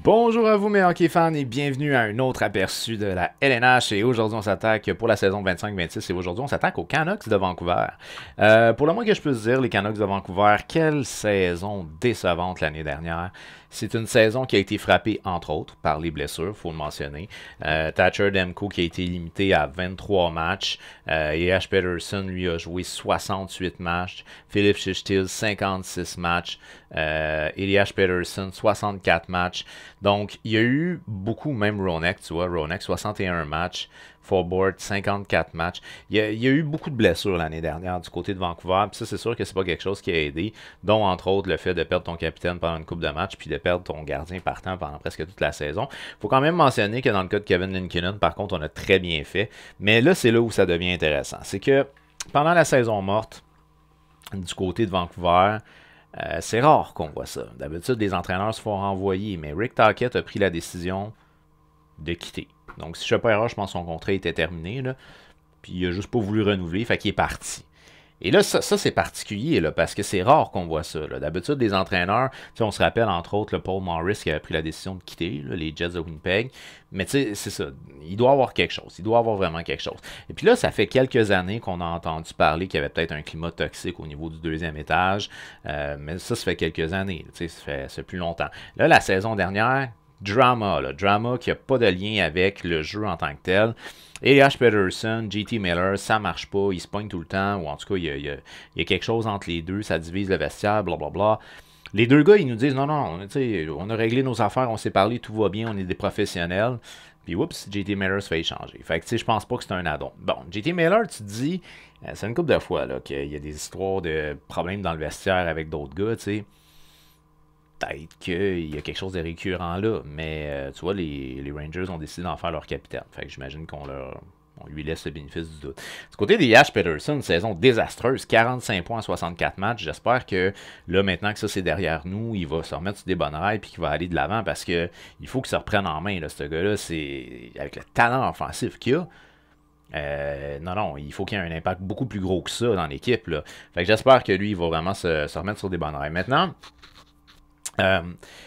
Bonjour à vous mes hockey fans et bienvenue à un autre aperçu de la LNH et aujourd'hui on s'attaque pour la saison 25-26 et aujourd'hui on s'attaque aux Canucks de Vancouver. Pour le moins que je puisse dire, les Canucks de Vancouver, quelle saison décevante l'année dernière. C'est une saison qui a été frappée, entre autres, par les blessures, il faut le mentionner. Thatcher Demko qui a été limité à 23 matchs. Elias Pettersson, lui, a joué 68 matchs. Philippe Chichtil, 56 matchs. Elias Pettersson, 64 matchs. Donc, il y a eu beaucoup, même Ronek, tu vois, Ronek, 61 matchs. Forboard, 54 matchs. Il y a eu beaucoup de blessures l'année dernière du côté de Vancouver. Puis ça, c'est sûr que c'est pas quelque chose qui a aidé. Dont, entre autres, le fait de perdre ton capitaine pendant une coupe de match, puis de perdre ton gardien partant pendant presque toute la saison. Faut quand même mentionner que dans le cas de Kevin Lincoln, par contre, on a très bien fait. Mais là, c'est là où ça devient intéressant. C'est que pendant la saison morte, du côté de Vancouver, c'est rare qu'on voit ça. D'habitude, les entraîneurs se font renvoyer. Mais Rick Tocchet a pris la décision de quitter. Donc, si je ne fais pas erreur, je pense que son contrat était terminé. Là, puis il n'a juste pas voulu renouveler, fait qu'il est parti. Et là, ça c'est particulier, là, parce que c'est rare qu'on voit ça. D'habitude, les entraîneurs, on se rappelle entre autres le Paul Morris qui avait pris la décision de quitter là, les Jets de Winnipeg. Mais tu sais, c'est ça. Il doit avoir quelque chose. Il doit avoir vraiment quelque chose. Et puis là, ça fait quelques années qu'on a entendu parler qu'il y avait peut-être un climat toxique au niveau du deuxième étage. Mais ça fait quelques années. Ça fait plus longtemps. Là, la saison dernière, drama qui n'a pas de lien avec le jeu en tant que tel. Elias Pettersson, JT Miller, ça marche pas, ils se pognent tout le temps, ou en tout cas, il y a quelque chose entre les deux, ça divise le vestiaire, blablabla. Les deux gars, ils nous disent non, on a réglé nos affaires, on s'est parlé, tout va bien, on est des professionnels. Puis, oups, JT Miller se fait échanger. Fait que, je pense pas que c'est un addon. Bon, JT Miller, tu te dis, c'est une couple de fois qu'il y a des histoires de problèmes dans le vestiaire avec d'autres gars, tu sais. Peut-être qu'il y a quelque chose de récurrent là, mais tu vois, les Rangers ont décidé d'en faire leur capitaine. Fait que j'imagine on lui laisse le bénéfice du doute. Du côté des Elias Pettersson, une saison désastreuse, 45 points en 64 matchs. J'espère que là, maintenant que ça c'est derrière nous, il va se remettre sur des bonnes rails et qu'il va aller de l'avant parce que il faut qu'il se reprenne en main. Là, ce gars-là, c'est avec le talent offensif qu'il a. Non, il faut qu'il y ait un impact beaucoup plus gros que ça dans l'équipe. Fait que j'espère que lui, il va vraiment se remettre sur des bonnes rails. Maintenant,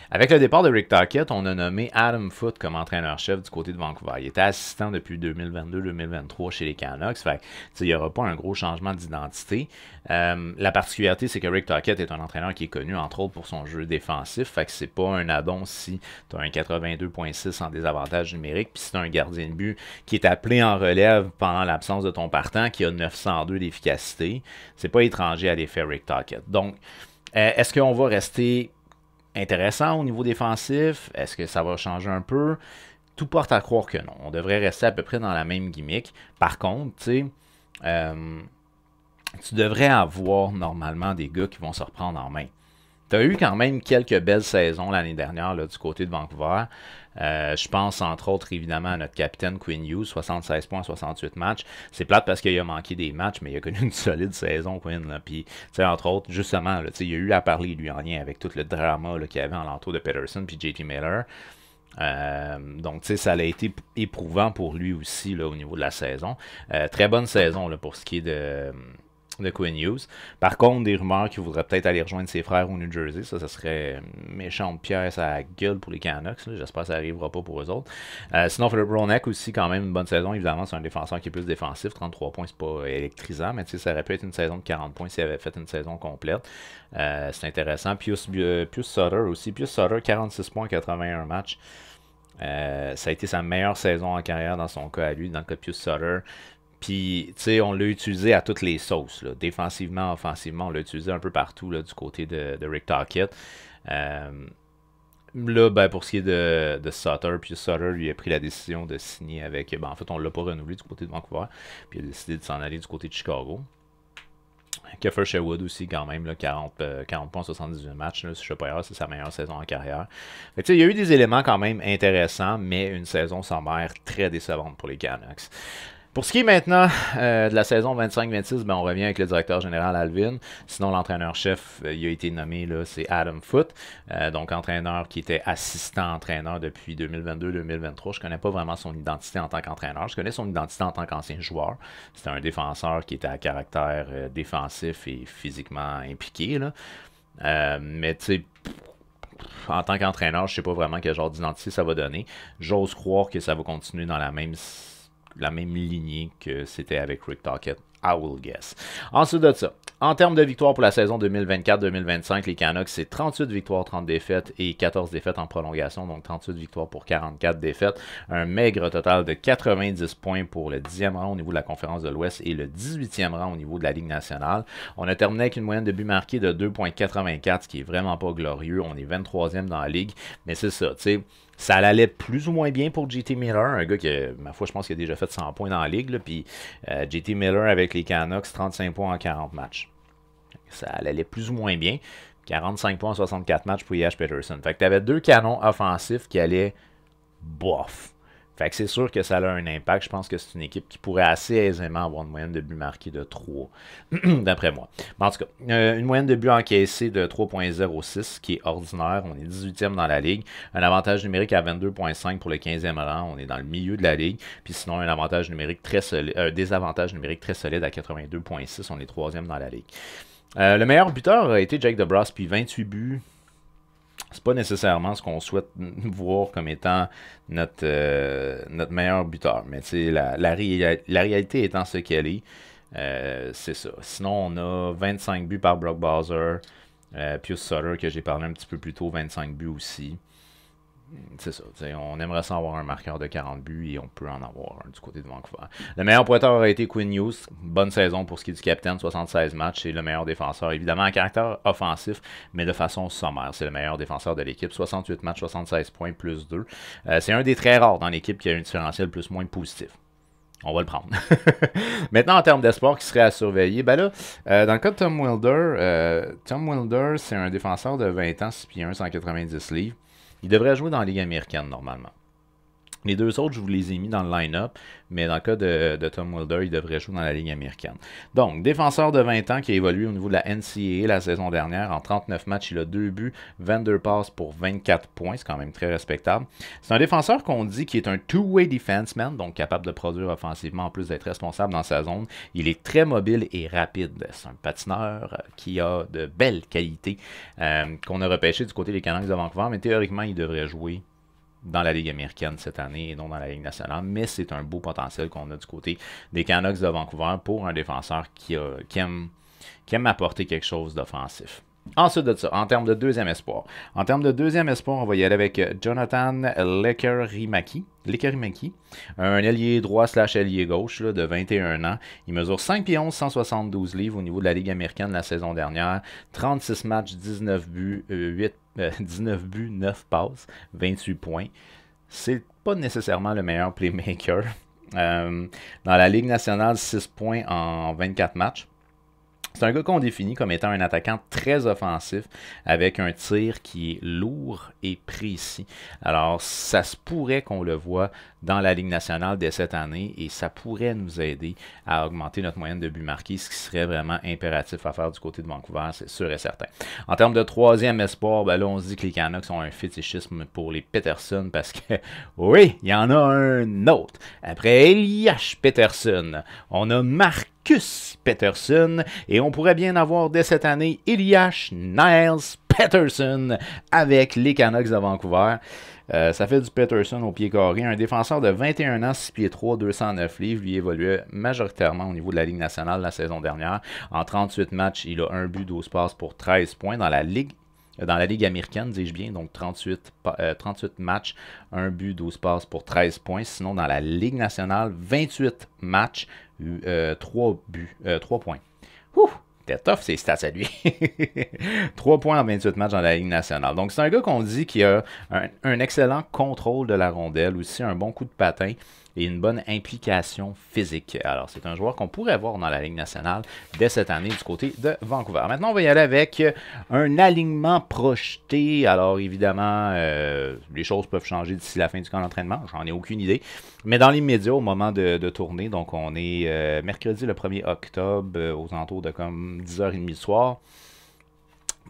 avec le départ de Rick Tocchet, on a nommé Adam Foote comme entraîneur-chef du côté de Vancouver. Il était assistant depuis 2022-2023 chez les Canucks. Fait il n'y aura pas un gros changement d'identité. La particularité, c'est que Rick Tocchet est un entraîneur qui est connu, entre autres, pour son jeu défensif. Fait que c'est pas un addon si tu as un 82.6 en désavantage numérique, puis si tu as un gardien de but qui est appelé en relève pendant l'absence de ton partant, qui a 902 d'efficacité. C'est pas étranger à l'effet Rick Tocchet. Donc, est-ce qu'on va rester intéressant au niveau défensif? Est-ce que ça va changer un peu? Tout porte à croire que non. On devrait rester à peu près dans la même gimmick. Par contre, tu devrais avoir normalement des gars qui vont se reprendre en main. Tu as eu quand même quelques belles saisons l'année dernière là, du côté de Vancouver. Je pense entre autres évidemment à notre capitaine Quinn Hughes, 76 points, 68 matchs. C'est plate parce qu'il a manqué des matchs, mais il a connu une solide saison, Quinn. Là. Puis, entre autres, justement, là, il y a eu à parler lui en lien avec tout le drama qu'il y avait en l'entour de Pettersson puis JT Miller. Donc, ça a été éprouvant pour lui aussi là, au niveau de la saison. Très bonne saison là, pour ce qui est de Quinn Hughes. Par contre, des rumeurs qu'il voudrait peut-être aller rejoindre ses frères au New Jersey, ça serait une méchante pièce à la gueule pour les Canucks. J'espère que ça n'arrivera pas pour eux autres. Sinon, Philip Ronek aussi, quand même, une bonne saison. Évidemment, c'est un défenseur qui est plus défensif. 33 points, c'est pas électrisant, mais ça aurait pu être une saison de 40 points s'il avait fait une saison complète. C'est intéressant. Pius Sutter aussi. Pius Sutter, 46 points, 81 matchs. Ça a été sa meilleure saison en carrière dans son cas à lui, dans le cas de Pius Sutter. Puis, tu sais, on l'a utilisé à toutes les sauces, là. Défensivement, offensivement, on l'a utilisé un peu partout là, du côté de Rick Tocchet. Là, ben, pour ce qui est de Sutter, puis Sutter lui a pris la décision de signer avec. Ben, en fait, on ne l'a pas renouvelé du côté de Vancouver, puis il a décidé de s'en aller du côté de Chicago. Kiefer Sherwood aussi, quand même, là, 40 points, 78 matchs. Là, si je ne sais pas, c'est sa meilleure saison en carrière. Fait que, il y a eu des éléments quand même intéressants, mais une saison sommaire très décevante pour les Canucks. Pour ce qui est maintenant de la saison 25-26, ben, on revient avec le directeur général Alvin. Sinon, l'entraîneur-chef, il a été nommé, c'est Adam Foote. Donc, entraîneur qui était assistant-entraîneur depuis 2022-2023. Je ne connais pas vraiment son identité en tant qu'entraîneur. Je connais son identité en tant qu'ancien joueur. C'était un défenseur qui était à caractère défensif et physiquement impliqué. Là. Mais tu sais, en tant qu'entraîneur, je ne sais pas vraiment quel genre d'identité ça va donner. J'ose croire que ça va continuer dans la même lignée que c'était avec Rick Tocchet. I will guess. Ensuite de ça, en termes de victoires pour la saison 2024-2025, les Canucks, c'est 38 victoires, 30 défaites et 14 défaites en prolongation, donc 38 victoires pour 44 défaites. Un maigre total de 90 points pour le 10e rang au niveau de la conférence de l'Ouest et le 18e rang au niveau de la Ligue nationale. On a terminé avec une moyenne de buts marqués de 2,84, ce qui est vraiment pas glorieux. On est 23e dans la Ligue, mais c'est ça, tu sais. Ça allait plus ou moins bien pour JT Miller, un gars qui, ma foi, je pense qu'il a déjà fait 100 points dans la Ligue. Puis JT Miller avec les Canucks, 35 points en 40 matchs. Ça allait plus ou moins bien. 45 points en 64 matchs pour Yash Peterson. Fait que tu avais deux canons offensifs qui allaient bof. Fait que c'est sûr que ça a un impact. Je pense que c'est une équipe qui pourrait assez aisément avoir une moyenne de buts marqués de 3, d'après moi. Mais en tout cas, une moyenne de buts encaissés de 3,06, qui est ordinaire. On est 18e dans la Ligue. Un avantage numérique à 22,5 pour le 15e rang. On est dans le milieu de la Ligue. Puis sinon, un avantage numérique très solide, désavantage numérique très solide à 82,6. On est 3e dans la Ligue. Le meilleur buteur a été Jake DeBrusk, puis 28 buts. C'est pas nécessairement ce qu'on souhaite voir comme étant notre meilleur buteur. Mais la réalité étant ce qu'elle est, c'est ça. Sinon, on a 25 buts par Brock Bowser. Pius Sutter, que j'ai parlé un petit peu plus tôt, 25 buts aussi. C'est ça. On aimerait ça avoir un marqueur de 40 buts et on peut en avoir un du côté de Vancouver. Le meilleur pointeur a été Quinn Hughes. Bonne saison pour ce qui est du capitaine, 76 matchs. C'est le meilleur défenseur, évidemment, en caractère offensif, mais de façon sommaire. C'est le meilleur défenseur de l'équipe. 68 matchs, 76 points, plus 2. C'est un des très rares dans l'équipe qui a un différentiel plus-moins positif. On va le prendre. Maintenant, en termes d'espoir qui serait à surveiller, ben là, dans le cas de Tom Wilder, c'est un défenseur de 20 ans, 6 pieds 1, 190 livres. Il devrait jouer dans la Ligue américaine, normalement. Les deux autres, je vous les ai mis dans le line-up, mais dans le cas de Tom Wilder, il devrait jouer dans la Ligue américaine. Donc, défenseur de 20 ans qui a évolué au niveau de la NCAA la saison dernière. En 39 matchs, il a 2 buts, 22 passes pour 24 points. C'est quand même très respectable. C'est un défenseur qu'on dit qui est un two-way defenseman, donc capable de produire offensivement en plus d'être responsable dans sa zone. Il est très mobile et rapide. C'est un patineur qui a de belles qualités qu'on a repêché du côté des Canucks de Vancouver, mais théoriquement, il devrait jouer dans la Ligue américaine cette année et non dans la Ligue nationale, mais c'est un beau potentiel qu'on a du côté des Canucks de Vancouver pour un défenseur qui aime apporter quelque chose d'offensif. Ensuite de ça, en termes de deuxième espoir. En termes de deuxième espoir, on va y aller avec Jonathan Lekerimaki, un ailier droit / ailier gauche là, de 21 ans. Il mesure 5 pieds 11, 172 livres au niveau de la Ligue américaine la saison dernière. 36 matchs, 19 buts, 9 passes, 28 points. C'est pas nécessairement le meilleur playmaker. Dans la Ligue nationale, 6 points en 24 matchs. C'est un gars qu'on définit comme étant un attaquant très offensif avec un tir qui est lourd et précis. Alors, ça se pourrait qu'on le voit dans la Ligue nationale dès cette année et ça pourrait nous aider à augmenter notre moyenne de buts marqués, ce qui serait vraiment impératif à faire du côté de Vancouver, c'est sûr et certain. En termes de troisième espoir, ben là, on se dit que les Canucks ont un fétichisme pour les Peterson parce que, oui, il y en a un autre. Après Elias Peterson, on a Marcus Peterson et on pourrait bien avoir dès cette année Elias Niles Peterson avec les Canucks de Vancouver. Ça fait du Peterson au pied carré. Un défenseur de 21 ans, 6 pieds 3, 209 livres. Lui évoluait majoritairement au niveau de la Ligue nationale la saison dernière. En 38 matchs, il a 1 but, 12 passes pour 13 points. Dans la Ligue américaine, dis-je bien, donc 38 matchs, 1 but, 12 passes pour 13 points. Sinon, dans la Ligue nationale, 28 matchs, 3 points. Ouh! C'était tough ces stats à lui. 3 points en 28 matchs dans la Ligue nationale. Donc, c'est un gars qu'on dit qui a un excellent contrôle de la rondelle, aussi un bon coup de patin et une bonne implication physique. Alors, c'est un joueur qu'on pourrait voir dans la Ligue nationale dès cette année du côté de Vancouver. Maintenant, on va y aller avec un alignement projeté. Alors, évidemment, les choses peuvent changer d'ici la fin du camp d'entraînement. J'en ai aucune idée. Mais dans l'immédiat, au moment de tourner, donc on est mercredi le 1er octobre, aux alentours de comme 10h30 du soir.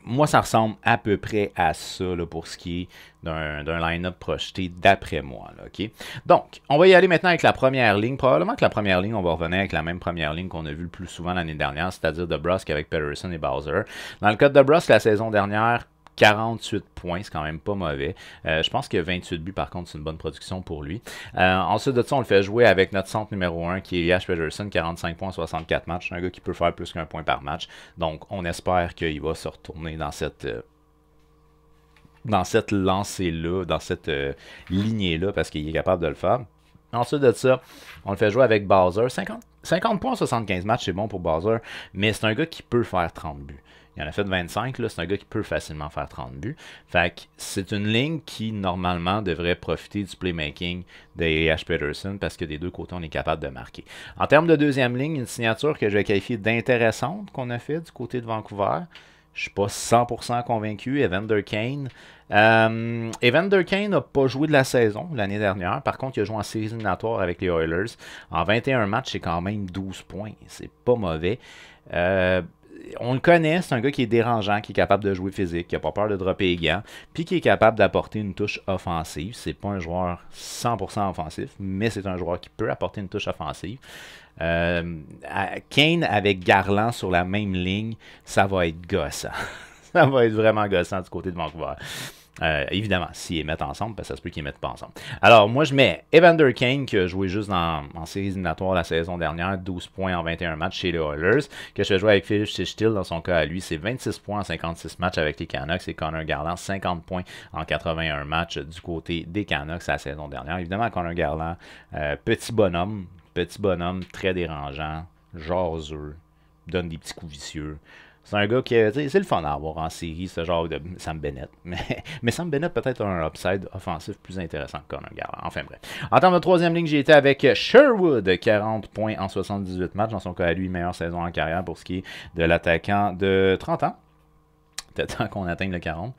Moi, ça ressemble à peu près à ça là, pour ce qui est d'un line-up projeté d'après moi. Là, okay? Donc, on va y aller maintenant avec la première ligne. Probablement que la première ligne, on va revenir avec la même première ligne qu'on a vue le plus souvent l'année dernière, c'est-à-dire DeBrusk avec Peterson et Bowser. Dans le cas de DeBrusk, la saison dernière, 48 points, c'est quand même pas mauvais. Je pense que 28 buts, par contre, c'est une bonne production pour lui. Ensuite de ça, on le fait jouer avec notre centre numéro 1, qui est Elias Pettersson, 45 points, 64 matchs. C'est un gars qui peut faire plus qu'un point par match. Donc, on espère qu'il va se retourner dans cette lancée-là, dans cette lignée-là, parce qu'il est capable de le faire. Ensuite de ça, on le fait jouer avec Bowser. 50 points, 75 matchs, c'est bon pour Bowser, mais c'est un gars qui peut faire 30 buts. Il en a fait 25, là, c'est un gars qui peut facilement faire 30 buts. Fait que c'est une ligne qui, normalement, devrait profiter du playmaking d'Elias Pettersson parce que des deux côtés, on est capable de marquer. En termes de deuxième ligne, une signature que je vais qualifier d'intéressante qu'on a fait du côté de Vancouver. Je ne suis pas 100% convaincu. Evander Kane. Evander Kane n'a pas joué de la saison l'année dernière. Par contre, il a joué en séries éliminatoires avec les Oilers. En 21 matchs, c'est quand même 12 points. C'est pas mauvais. On le connaît, c'est un gars qui est dérangeant, qui est capable de jouer physique, qui n'a pas peur de dropper les gants, puis qui est capable d'apporter une touche offensive. C'est pas un joueur 100% offensif, mais c'est un joueur qui peut apporter une touche offensive. Kane avec Garland sur la même ligne, ça va être gossant. Ça va être vraiment gossant du côté de Vancouver. Évidemment, s'ils les mettent ensemble, parce que ça se peut qu'ils ne mettent pas ensemble. Alors, moi, je mets Evander Kane, qui a joué juste en séries éliminatoires la saison dernière, 12 points en 21 matchs chez les Oilers, que je fais jouer avec Philippe Still, dans son cas à lui, c'est 26 points en 56 matchs avec les Canucks, et Connor Garland, 50 points en 81 matchs du côté des Canucks la saison dernière. Évidemment, Connor Garland, petit bonhomme, très dérangeant, jaseux, donne des petits coups vicieux. C'est un gars qui, c'est le fun à avoir en série, ce genre de Sam Bennett. Mais Sam Bennett peut-être un upside offensif plus intéressant que Connor Garland. Enfin bref. En termes de troisième ligne, j'ai été avec Sherwood, 40 points en 78 matchs. Dans son cas à lui, meilleure saison en carrière pour ce qui est de l'attaquant de 30 ans. Temps qu'on atteigne le 40.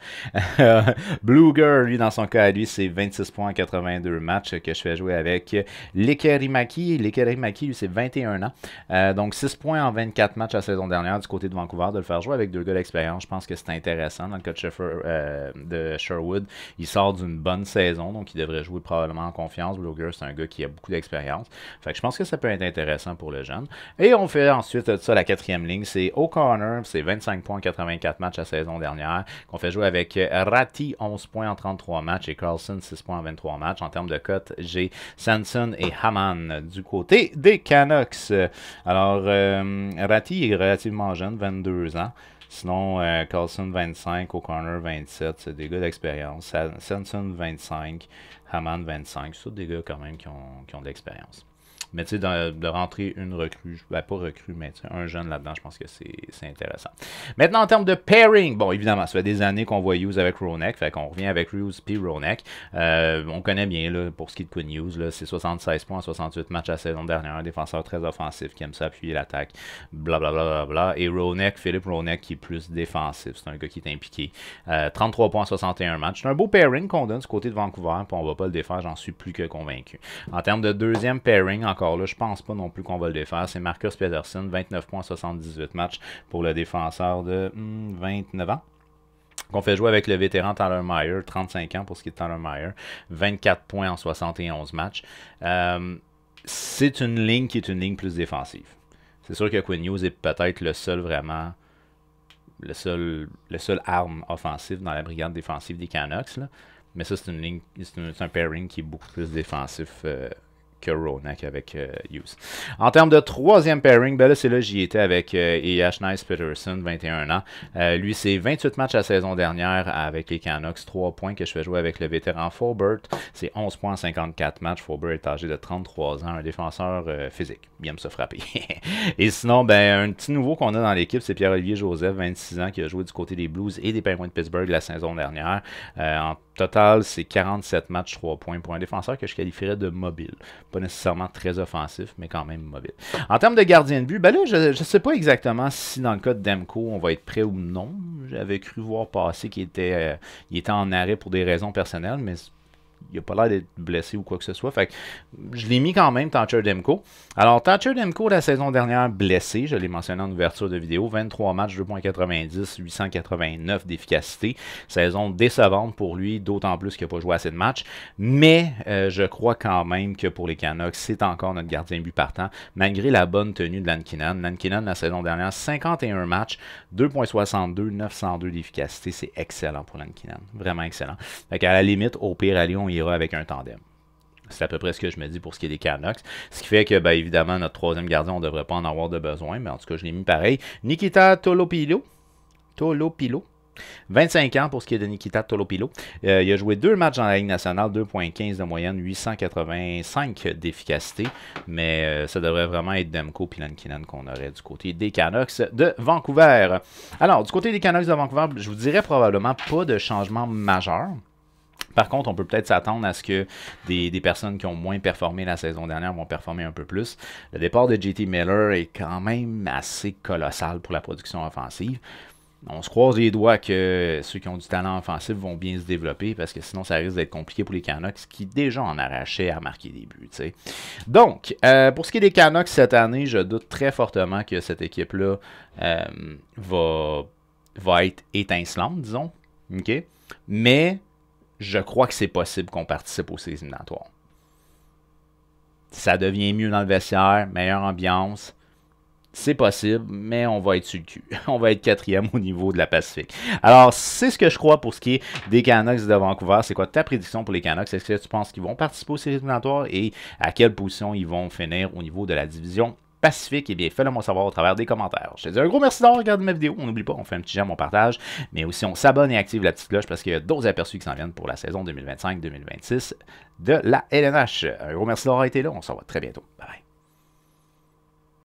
Blueger, lui, dans son cas à lui, c'est 26 points en 82 matchs que je fais jouer avec Lekerimaki. Lekerimaki, lui, c'est 21 ans. Donc, 6 points en 24 matchs la saison dernière du côté de Vancouver. De le faire jouer avec deux gars d'expérience, je pense que c'est intéressant. Dans le cas de Sherwood, il sort d'une bonne saison, donc il devrait jouer probablement en confiance. Blueger, c'est un gars qui a beaucoup d'expérience. Fait que je pense que ça peut être intéressant pour le jeune. Et on fait ensuite de ça la quatrième ligne. C'est O'Connor, c'est 25 points en 84 matchs la saison dernière, qu'on fait jouer avec Ratti, 11 points en 33 matchs, et Carlson, 6 points en 23 matchs. En termes de cote, j'ai Sanson et Hamann du côté des Canucks. Alors, Ratti est relativement jeune, 22 ans. Sinon, Carlson, 25, O'Connor, 27. C'est des gars d'expérience. Sanson, 25, Hamann, 25. C'est des gars quand même qui ont de l'expérience. Mais tu sais, de rentrer une recrue, ben pas recrue, mais un jeune là-dedans, je pense que c'est intéressant. Maintenant, en termes de pairing, bon, évidemment, ça fait des années qu'on voit Hughes avec Ronek, fait qu'on revient avec Hughes puis Ronek. On connaît bien, là, pour ce qui est de Quinn Hughes, c'est 76 points en 68 matchs la saison dernière, un défenseur très offensif qui aime ça appuyer l'attaque, blablabla. Et Ronek, Philippe Ronek, qui est plus défensif, c'est un gars qui est impliqué. 33 points en 61 matchs. C'est un beau pairing qu'on donne du côté de Vancouver, puis on va pas le défaire, j'en suis plus que convaincu. En termes de deuxième pairing, encore là, je pense pas non plus qu'on va le défaire. C'est Marcus Pettersson, 29 points en 78 matchs pour le défenseur de 29 ans. Qu'on fait jouer avec le vétéran Tyler Meyer, 35 ans pour ce qui est de Tyler Meyer, 24 points en 71 matchs. C'est une ligne qui est une ligne plus défensive. C'est sûr que Quinn Hughes est peut-être le seul vraiment, le seul arme offensive dans la brigade défensive des Canucks, là. Mais ça, c'est une ligne, c'est un pairing qui est beaucoup plus défensif que Ronek avec Hughes. En termes de troisième pairing, ben là, c'est là j'y étais avec Elias Pettersson, 21 ans. Lui, c'est 28 matchs la saison dernière avec les Canucks, 3 points que je fais jouer avec le vétéran Forbert. C'est 11 points en 54 matchs. Forbert est âgé de 33 ans, un défenseur physique. Il aime se frapper. Et sinon, ben, un petit nouveau qu'on a dans l'équipe, c'est Pierre-Olivier Joseph, 26 ans, qui a joué du côté des Blues et des Penguins de Pittsburgh la saison dernière. En total, c'est 47 matchs, 3 points pour un défenseur que je qualifierais de mobile. Pas nécessairement très offensif, mais quand même mobile. En termes de gardien de but, ben là, je ne sais pas exactement si dans le cas de Demko, on va être prêt ou non. J'avais cru voir passer qu'il était en arrêt pour des raisons personnelles, mais il n'a pas l'air d'être blessé ou quoi que ce soit. Fait que je l'ai mis quand même, Thatcher Demko. Alors, Thatcher Demko, la saison dernière, blessé, je l'ai mentionné en ouverture de vidéo, 23 matchs, 2.90, 889 d'efficacité. Saison décevante pour lui, d'autant plus qu'il n'a pas joué assez de matchs. Mais je crois quand même que pour les Canucks, c'est encore notre gardien but partant, malgré la bonne tenue de Lankinen. Lankinen, la saison dernière, 51 matchs, 2.62, 902 d'efficacité. C'est excellent pour Lankinen. Vraiment excellent. Fait qu'à la limite, au pire, à Lyon, on ira avec un tandem. C'est à peu près ce que je me dis pour ce qui est des Canucks. Ce qui fait que, ben, évidemment, notre troisième gardien, on ne devrait pas en avoir de besoin. Mais en tout cas, je l'ai mis pareil. Nikita Tolopilo. 25 ans pour ce qui est de Nikita Tolopilo. Il a joué 2 matchs dans la Ligue nationale, 2.15 de moyenne, 885 d'efficacité. Mais ça devrait vraiment être Demko et Lankinen qu'on aurait du côté des Canucks de Vancouver. Alors, du côté des Canucks de Vancouver, je vous dirais probablement pas de changement majeur. Par contre, on peut peut-être s'attendre à ce que des personnes qui ont moins performé la saison dernière vont performer un peu plus. Le départ de JT Miller est quand même assez colossal pour la production offensive. On se croise les doigts que ceux qui ont du talent offensif vont bien se développer parce que sinon ça risque d'être compliqué pour les Canucks qui déjà en arrachaient à marquer des buts. T'sais. Donc, pour ce qui est des Canucks cette année, je doute très fortement que cette équipe-là va être étincelante, disons. Okay? Mais je crois que c'est possible qu'on participe aux séries éliminatoires. Ça devient mieux dans le vestiaire, meilleure ambiance. C'est possible, mais on va être sur le cul. On va être 4e au niveau de la Pacifique. Alors, c'est ce que je crois pour ce qui est des Canucks de Vancouver. C'est quoi ta prédiction pour les Canucks? Est-ce que tu penses qu'ils vont participer aux séries éliminatoires et à quelle position ils vont finir au niveau de la division Pacifique? Eh bien, fais-le moi savoir au travers des commentaires. Je te dis un gros merci d'avoir regardé ma vidéo. On n'oublie pas, on fait un petit j'aime, on partage, mais aussi on s'abonne et active la petite cloche parce qu'il y a d'autres aperçus qui s'en viennent pour la saison 2025-2026 de la LNH. Un gros merci d'avoir été là. On se revoit très bientôt. Bye bye.